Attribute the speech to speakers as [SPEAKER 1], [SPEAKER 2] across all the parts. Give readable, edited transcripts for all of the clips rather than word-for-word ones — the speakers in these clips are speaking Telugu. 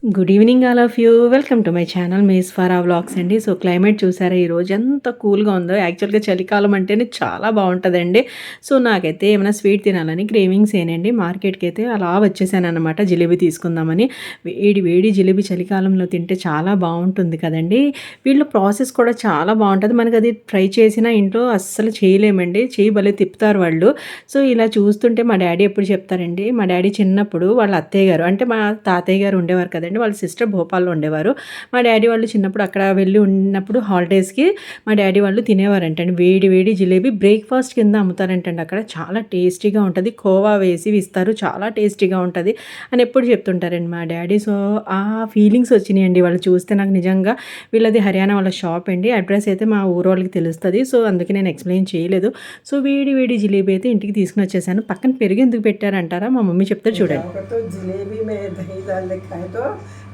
[SPEAKER 1] Good evening all of you. Welcome to my channel miss ఫారా vlogs అండి. సో క్లైమేట్ చూసారా ఈరోజు ఎంత కూల్గా ఉందో. యాక్చువల్గా చలికాలం అంటేనే చాలా బాగుంటుందండి. సో నాకైతే ఏమైనా స్వీట్ తినాలని క్రేవింగ్స్ ఏనండి. మార్కెట్కి అయితే అలా వచ్చేసాను అనమాట జిలేబీ తీసుకుందామని. వేడి వేడి జిలేబీ చలికాలంలో తింటే చాలా బాగుంటుంది కదండి. వీళ్ళు ప్రాసెస్ కూడా చాలా బాగుంటుంది. మనకి అది ట్రై చేసినా ఇంట్లో అస్సలు చేయలేమండి. చేయి భలే తిప్పుతారు వాళ్ళు. సో ఇలా చూస్తుంటే మా డాడీ ఎప్పుడు చెప్తారండి, మా డాడీ చిన్నప్పుడు వాళ్ళ అత్తయ్య గారు అంటే మా తాతయ్య గారు ఉండేవారు కదండి, వాళ్ళ సిస్టర్ భోపాల్లో ఉండేవారు. మా డాడీ వాళ్ళు చిన్నప్పుడు అక్కడ వెళ్ళి ఉన్నప్పుడు హాలిడేస్కి మా డాడీ వాళ్ళు తినేవారంటండి. వేడి వేడి జిలేబీ బ్రేక్ఫాస్ట్ కింద అమ్ముతారంటండి అక్కడ. చాలా టేస్టీగా ఉంటుంది. కోవా వేసి ఇస్తారు, చాలా టేస్టీగా ఉంటుంది అని ఎప్పుడు చెప్తుంటారండి మా డాడీ. సో ఆ ఫీలింగ్స్ వచ్చినాయండి వాళ్ళు చూస్తే నాకు. నిజంగా వీళ్ళది హర్యానా వాళ్ళ షాప్ అండి. అడ్రస్ అయితే మా ఊరు వాళ్ళకి తెలుస్తుంది. సో అందుకే నేను ఎక్స్ప్లెయిన్ చేయలేదు. సో వేడి వేడి జిలేబీ అయితే ఇంటికి తీసుకుని వచ్చేసాను. పక్కన పెరుగు ఎందుకు పెట్టారంటారా, మా మమ్మీ చెప్తారు చూడండి.
[SPEAKER 2] जिलेबी में दही डाल के खाए तो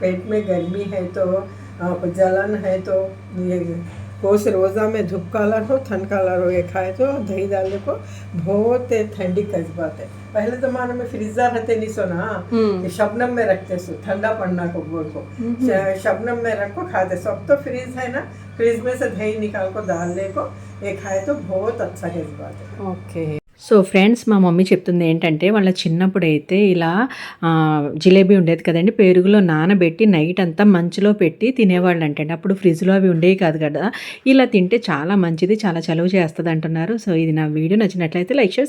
[SPEAKER 2] पेट में गर्मी है तो जलन है तो ये कोस रोज़ा में धूप काला हो ठंड काला हो ये खाए तो दही डालने को बहुत ठंडी कस्बात है। पहले ज़माने में फ्रीजर रहते नहीं सोना कि शबनम में रखते सो ठंडा पड़ना को बोल को शबनम में रखो खाते। सब तो फ्रीज है ना, फ्रीज में से दही निकाल को डालने को ये खाए तो बहुत अच्छा कस्बात है।
[SPEAKER 1] ఓకే. సో ఫ్రెండ్స్, మా మమ్మీ చెప్తుంది ఏంటంటే వాళ్ళ చిన్నప్పుడైతే ఇలా జిలేబీ ఉండేది కదండి, పెరుగులో నానబెట్టి నైట్ అంతా మంచులో పెట్టి తినేవాళ్ళు అంటండి. అప్పుడు ఫ్రిడ్జ్లో అవి ఉండేవి కాదు కదా. ఇలా తింటే చాలా మంచిది, చాలా చలువ చేస్తుంది అంటున్నారు. సో ఇది నా వీడియో నచ్చినట్లయితే లైక్ చేసి